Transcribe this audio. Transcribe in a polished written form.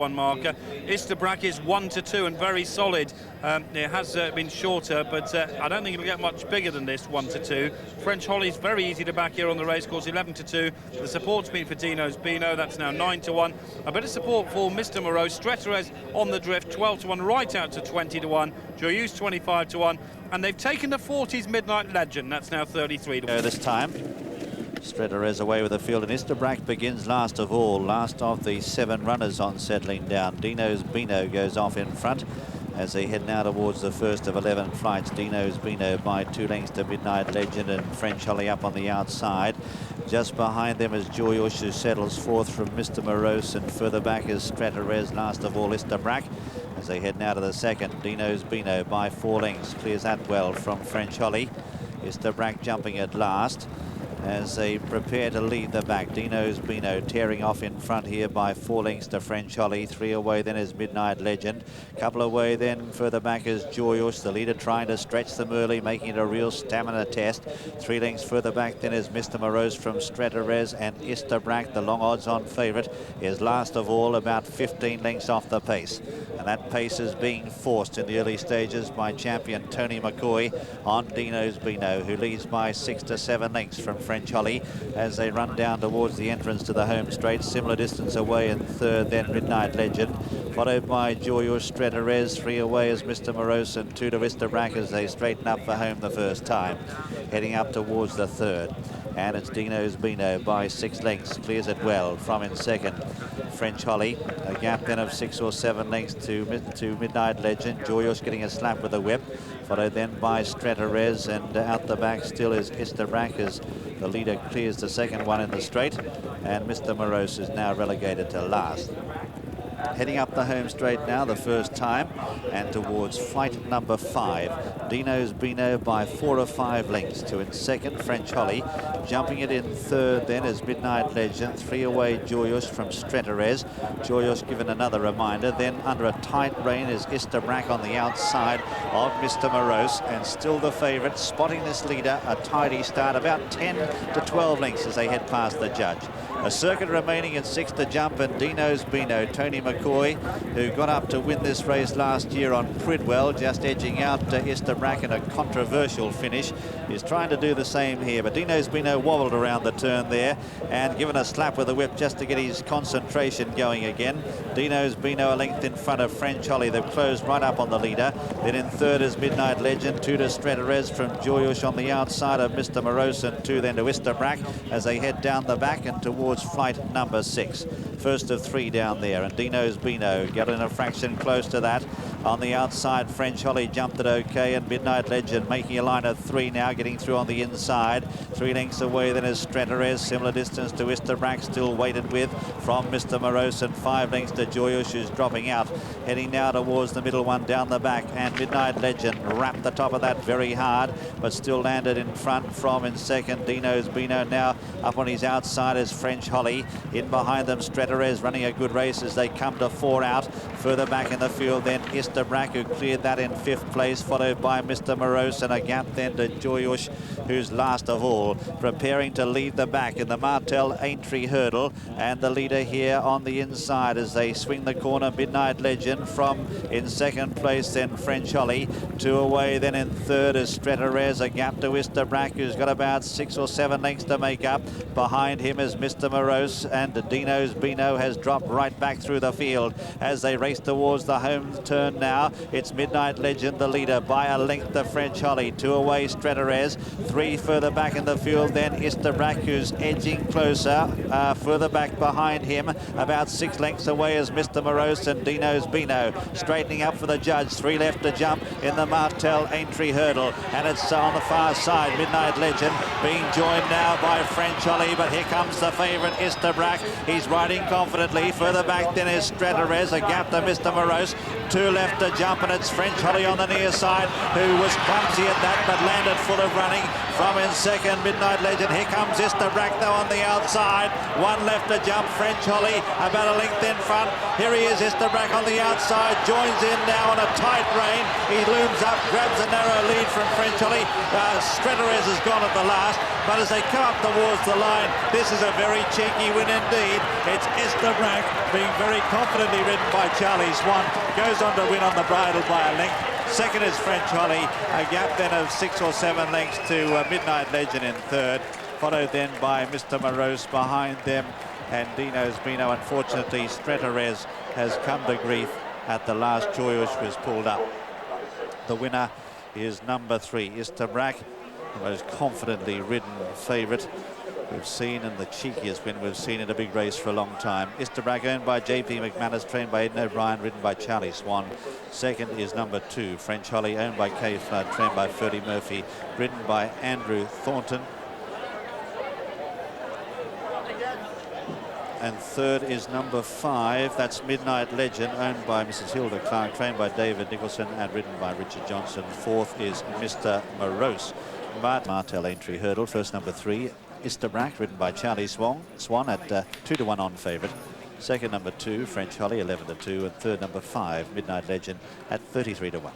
one marker. Istabraq is 1-2 and very solid. It has been shorter, but I don't think it'll get much bigger than this 1-2. French Holly's very easy to back here on the racecourse, 11-2. The support's been for Dino's Bino, that's now 9-1. A bit of support for Mr. Moreau. Stretarez on the drift, 12-1, right out to 20-1. Joyeuse 25-1, and they've taken the 40s Midnight Legend. That's now 33-1. This time. Stretarez away with the field, and Istabraq begins last of all. Last of the 7 runners on settling down. Dino's Bino goes off in front as they head now towards the first of 11 flights. Dino's Bino by 2 lengths to Midnight Legend, and French Holly up on the outside. Just behind them is Joyeuse, who settles 4th from Mr. Morose, and further back is Stretarez. Last of all, Istabraq. As they head now to the second, Dino's Bino by 4 lengths clears that well from French Holly. Istabraq jumping at last as they prepare to lead the back. Dino's Bino tearing off in front here by 4 lengths to French Holly. 3 away then is Midnight Legend. Couple away then further back is Joyeuse, the leader, trying to stretch them early, making it a real stamina test. 3 lengths further back then is Mr. Morose from Stretarez, and Istabraq, the long odds on favourite, is last of all, about 15 lengths off the pace. And that pace is being forced in the early stages by champion Tony McCoy on Dino's Bino, who leads by 6 to 7 lengths from French Holly as they run down towards the entrance to the home straight. Similar distance away in third then Midnight Legend, followed by Joyeuse, Stretarez. 3 away is Mr. Morose, and 2 to Istabraq as they straighten up for home the first time. Heading up towards the third, and it's Dino's Bino by 6 lengths, clears it well from in second French Holly. A gap then of 6 or 7 lengths to Midnight Legend. Joyeuse getting a slap with a whip, followed then by Stretarez, and out the back still is Istabraq as the leader clears the second one in the straight, and Mr. Morose is now relegated to last. Heading up the home straight now the first time, and towards flight number 5. Dino's Bino by 4 or 5 lengths to in second French Holly. Jumping it in third then is Midnight Legend. 3 away Joyeuse from Stretarez. Joyeuse given another reminder. Then under a tight rein is Istabraq on the outside of Mr. Morose, and still the favourite, spotting this leader. A tidy start, about 10 to 12 lengths as they head past the judge. A circuit remaining at 6 to jump, and Dino's Bino, Tony McCoy, who got up to win this race last year on Pridwell, just edging out Istabraq in a controversial finish, is trying to do the same here. But Dino's Bino wobbled around the turn there and given a slap with the whip just to get his concentration going again. Dino's Bino a length in front of French Holly. They've closed right up on the leader. Then in third is Midnight Legend. 2 to Stretarez from Joyeuse on the outside of Mr. Morose, and 2 then to Istabraq as they head down the back and towards flight number 6. First of 3 down there, and Dino's Bino got in a fraction close to that. On the outside, French Holly jumped it okay, and Midnight Legend making a line of 3 now, getting through on the inside. 3 lengths away then is Stretarez, similar distance to Istabraq, still weighted with from Mr. Morose, and 5 lengths to Joyeuse, who's dropping out. Heading now towards the middle one down the back, and Midnight Legend wrapped the top of that very hard, but still landed in front from in second. Dino's Bino now up on his outside is French Holly. In behind them, Stretarez running a good race as they come to 4 out. Further back in the field then Istabraq, who cleared that in 5th place, followed by Mr. Morose, and a gap then to Joyeuse, who's last of all, preparing to lead the back in the Martell Aintree hurdle. And the leader here on the inside as they swing the corner, Midnight Legend. From in second place then French Holly. 2 away then in third is Stretarez, a gap to Istabraq, who's got about 6 or 7 lengths to make up. Behind him is Mr. Morose, and Dino's Bino has dropped right back through the field as they race towards the home turn now. It's Midnight Legend, the leader, by a length to French Holly. 2 away Stretarez. 3 further back in the field then Istabraq, who's edging closer. Further back behind him, about 6 lengths away, is Mr. Morose, and Dino's Bino straightening up for the judge. 3 left to jump in the Martell Aintree hurdle, and it's on the far side, Midnight Legend being joined now by French Holly, but here comes the favourite Istabraq. He's riding confidently. Further back then is Stretarez, a gap to Mr. Morose. 2 left to jump, and it's French Holly on the near side, who was clumsy at that but landed full of running. From in second, Midnight Legend. Here comes Istabraq though on the outside. One left to jump. French Holly about a length in front. Here he is, Istabraq on the outside. Joins in now on a tight rein. He looms up, grabs a narrow lead from French Holly. Stretarez has gone at the last, but as they come up towards the line, this is a very cheeky win indeed. It's Istabraq being very confidently ridden by Charlie Swann. Goes on to win on the bridle by a length. Second is French Holly, a gap then of 6 or 7 lengths to Midnight Legend in third, followed then by Mr. Morose behind them, and Dino's Beano. Unfortunately, Stretarez has come to grief at the last joy which was pulled up. The winner is number 3, Istabraq, the most confidently ridden favourite we've seen, and the cheekiest win we've seen in a big race for a long time. Istabraq, owned by J.P. McManus, trained by Ed O'Brien, ridden by Charlie Swann. Second is number 2, French Holly, owned by Kay Flood, trained by Ferdy Murphy, ridden by Andrew Thornton. And third is number 5, that's Midnight Legend, owned by Mrs. Hilda Clark, trained by David Nicholson and ridden by Richard Johnson. Fourth is Mr. Morose. Martell Aintree hurdle, first number 3. Istabraq, ridden by Charlie Swann at 2-1 on favourite. Second number 2, French Holly, 11-2, and third number 5, Midnight Legend, at 33-1.